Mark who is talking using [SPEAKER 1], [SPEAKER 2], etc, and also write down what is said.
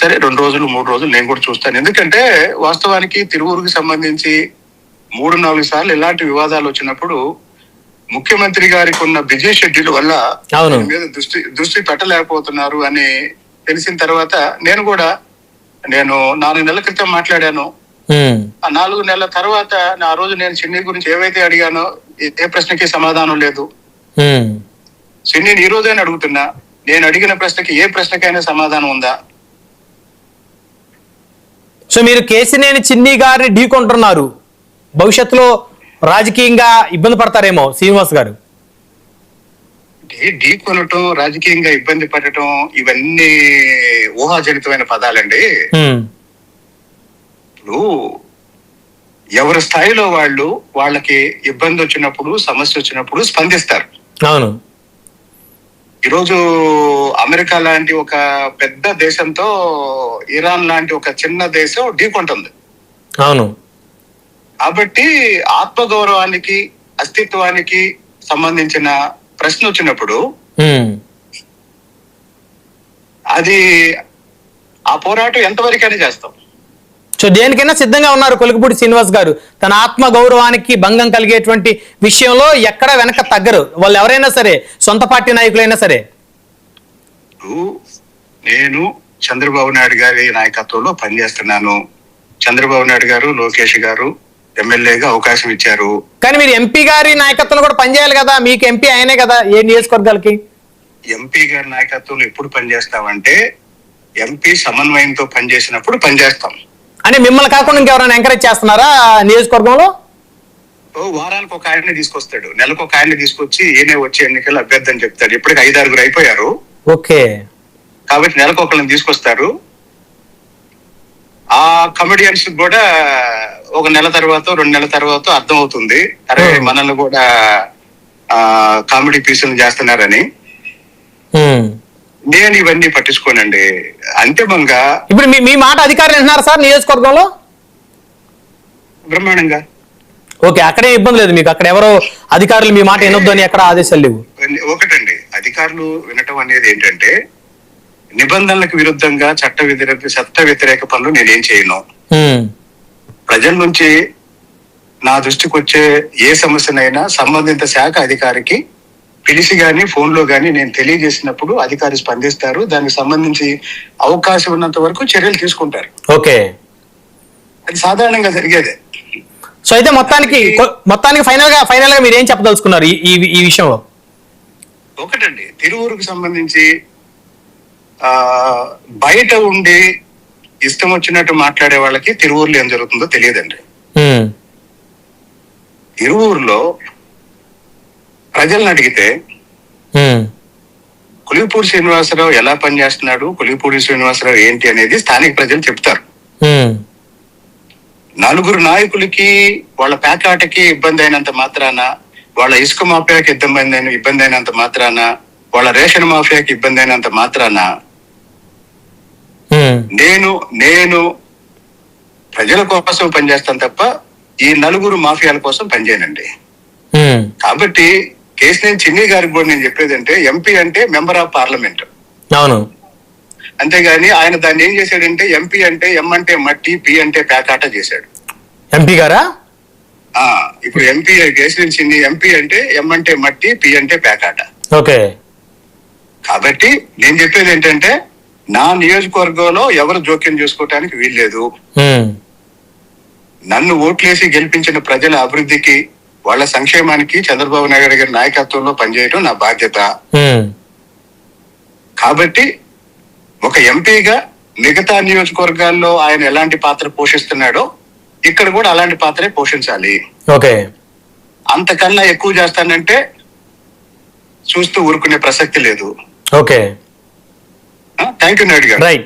[SPEAKER 1] సరే 2 రోజులు 3 రోజులు నేను కూడా చూస్తాను. ఎందుకంటే వాస్తవానికి తిరువూరుకి సంబంధించి 3-4 సార్లు ఇలాంటి వివాదాలు వచ్చినప్పుడు ముఖ్యమంత్రి గారికి ఉన్న బిజీ షెడ్యూల్ వల్ల మీద దృష్టి పెట్టలేకపోతున్నారు అని తెలిసిన తర్వాత నేను 4 నెలల క్రితం మాట్లాడాను. ఆ 4 నెలల తర్వాత ఆ రోజు నేను చిన్ని గురించి ఏవైతే అడిగానో ఏ ప్రశ్నకి సమాధానం లేదు. చిన్నిని ఈ రోజైనా అడుగుతున్నా, నేను అడిగిన ప్రశ్నకి ఏ ప్రశ్నకైనా సమాధానం ఉందా?
[SPEAKER 2] సో మీరు కేసినేని చిన్ని గారిని ఢీకొంటున్నారు, భవిష్యత్తులో రాజకీయంగా ఇబ్బంది పడతారేమో శ్రీనివాస్ గారు.
[SPEAKER 1] ఢీకొనటం, రాజకీయంగా ఇబ్బంది పడటం ఇవన్నీ ఊహాజనితమైన పదాలండి. ఇప్పుడు ఎవరి స్థాయిలో వాళ్ళకి ఇబ్బంది వచ్చినప్పుడు, సమస్య వచ్చినప్పుడు స్పందిస్తారు.
[SPEAKER 2] అవును.
[SPEAKER 1] ఈరోజు అమెరికా లాంటి ఒక పెద్ద దేశంతో ఇరాన్ లాంటి ఒక చిన్న దేశం ఢీకొంటుంది.
[SPEAKER 2] అవును.
[SPEAKER 1] కాబట్టి ఆత్మగౌరవానికి, అస్తిత్వానికి సంబంధించిన ప్రశ్న వచ్చినప్పుడు అది ఆ పోరాటం ఎంతవరకైనా చేస్తాం.
[SPEAKER 2] సో దేనికైనా సిద్ధంగా ఉన్నారు కొలికిపూడి శ్రీనివాస్ గారు. తన ఆత్మ గౌరవానికి భంగం కలిగేటువంటి విషయంలో ఎక్కడ వెనక తగ్గరు, వాళ్ళు ఎవరైనా సరే, సొంత పార్టీ నాయకులైనా సరే.
[SPEAKER 1] నేను చంద్రబాబు నాయుడు గారి నాయకత్వంలో పనిచేస్తున్నాను. చంద్రబాబు నాయుడు గారు, లోకేష్ గారు ఎమ్మెల్యేగా అవకాశం ఇచ్చారు.
[SPEAKER 2] కానీ మీరు ఎంపీ గారి నాయకత్వంలో కూడా పనిచేయాలి కదా, మీకు ఎంపీ ఆయనే కదా ఏ నియోజకవర్గాలకి.
[SPEAKER 1] ఎంపీ గారి నాయకత్వంలో ఎప్పుడు పనిచేస్తామంటే ఎంపీ సమన్వయంతో పనిచేసినప్పుడు పనిచేస్తాం.
[SPEAKER 2] అంటే మిమ్మల్ని కాకుండా ఇంకెవరైనా ఎంకరేజ్ చేస్తున్నారా నియోజకవర్గంలో?
[SPEAKER 1] వారానికి ఒక ఆయన్ని తీసుకొస్తాడు, నెలకు ఒక ఆయన్ని తీసుకొచ్చి ఈయనే వచ్చి ఎన్నికలు అభ్యర్థి అని చెప్తాడు. ఇప్పటికి 5-6 అయిపోయారు.
[SPEAKER 2] ఓకే.
[SPEAKER 1] కాబట్టి నెలకు ఒకళ్ళని తీసుకొస్తారు. ఆ కమెడియన్స్ కూడా ఒక నెల తర్వాత 2 నెలల తర్వాత అర్థం అవుతుంది, అరే మనల్ని కూడా కామెడీ పీసులు చేస్తున్నారని. నేను ఇవన్నీ పట్టించుకోనండి. అంతిమంగా
[SPEAKER 2] ఇప్పుడు మీ మాట అధికారులు వింటున్నారు సార్ నియోజకవర్గంలో?
[SPEAKER 1] బ్రహ్మాండంగా.
[SPEAKER 2] ఓకే, అక్కడే ఇబ్బంది లేదు మీకు, అక్కడ ఎవరో అధికారులు మీ మాట వినొద్దు అని ఎక్కడ ఆదేశాలు లేవు?
[SPEAKER 1] ఒకటండి, అధికారులు వినటం అనేది ఏంటంటే నిబంధనలకు విరుద్ధంగా చట్ట వ్యతిరేక పనులు నేనేం చేయను. ప్రజల నుంచి నా దృష్టికి వచ్చే ఏ సమస్యనైనా సంబంధిత శాఖ అధికారికి పిలిచి గాని ఫోన్లో గాని నేను తెలియజేసినప్పుడు అధికారి స్పందిస్తారు. దానికి సంబంధించి అవకాశం ఉన్నంత వరకు చర్యలు తీసుకుంటారు.
[SPEAKER 2] ఓకే,
[SPEAKER 1] అది సాధారణంగా జరిగేదే.
[SPEAKER 2] సో అయితే మొత్తానికి ఫైనల్ గా మీరు ఏం చెప్పదలుచుకున్నారు ఈ విషయంలో?
[SPEAKER 1] ఒకటండి, తిరువూరుకు సంబంధించి బయట ఉండి ఇష్టం వచ్చినట్టు మాట్లాడే వాళ్ళకి తిరువూరులో ఏం జరుగుతుందో తెలియదండి. తిరువూరులో ప్రజలను అడిగితే కొలికిపూడి శ్రీనివాసరావు ఎలా పనిచేస్తున్నాడు, కొలికిపూడి శ్రీనివాసరావు ఏంటి అనేది స్థానిక ప్రజలు చెప్తారు. 4 నాయకులకి వాళ్ళ పేకాటకి ఇబ్బంది అయినంత మాత్రాన, వాళ్ళ ఇసుక మాఫియాకి ఇబ్బంది అయినంత మాత్రాన, వాళ్ళ రేషన్ మాఫియాకి ఇబ్బంది అయినంత మాత్రాన నేను ప్రజల కోసం పనిచేస్తాను తప్ప ఈ 4 మాఫియాల కోసం పనిచేయనండి. కాబట్టి కేసినేని చిన్ని గారికి కూడా నేను చెప్పేది అంటే ఎంపీ అంటే మెంబర్ ఆఫ్ పార్లమెంట్.
[SPEAKER 2] అవును.
[SPEAKER 1] అంతేగాని ఆయన దాన్ని ఏం చేశాడంటే ఎంపీ అంటే ఎం అంటే మట్టి, పి అంటే పేకాట చేశాడు.
[SPEAKER 2] ఎంపీ గారా?
[SPEAKER 1] ఇప్పుడు ఎంపీ కేసినేని చిన్ని ఎంపీ అంటే ఎం అంటే మట్టి, పి అంటే పేకాట.
[SPEAKER 2] ఓకే.
[SPEAKER 1] కాబట్టి నేను చెప్పేది ఏంటంటే నా నియోజకవర్గంలో ఎవరు జోక్యం చేసుకోవటానికి వీల్లేదు. నన్ను ఓట్లేసి గెలిపించిన ప్రజల అభివృద్ధికి, వాళ్ళ సంక్షేమానికి చంద్రబాబు నాయుడు గారి నాయకత్వంలో పనిచేయడం నా బాధ్యత. కాబట్టి ఒక ఎంపీగా మిగతా నియోజకవర్గాల్లో ఆయన ఎలాంటి పాత్ర పోషిస్తున్నాడో ఇక్కడ కూడా అలాంటి పాత్రే పోషించాలి.
[SPEAKER 2] ఓకే.
[SPEAKER 1] అంతకన్నా ఎక్కువ చేస్తానంటే చూస్తూ ఊరుకునే ప్రసక్తి లేదు.
[SPEAKER 2] ఓకే,
[SPEAKER 1] థ్యాంక్ యూ నాయుడు గారు.
[SPEAKER 2] రైట్.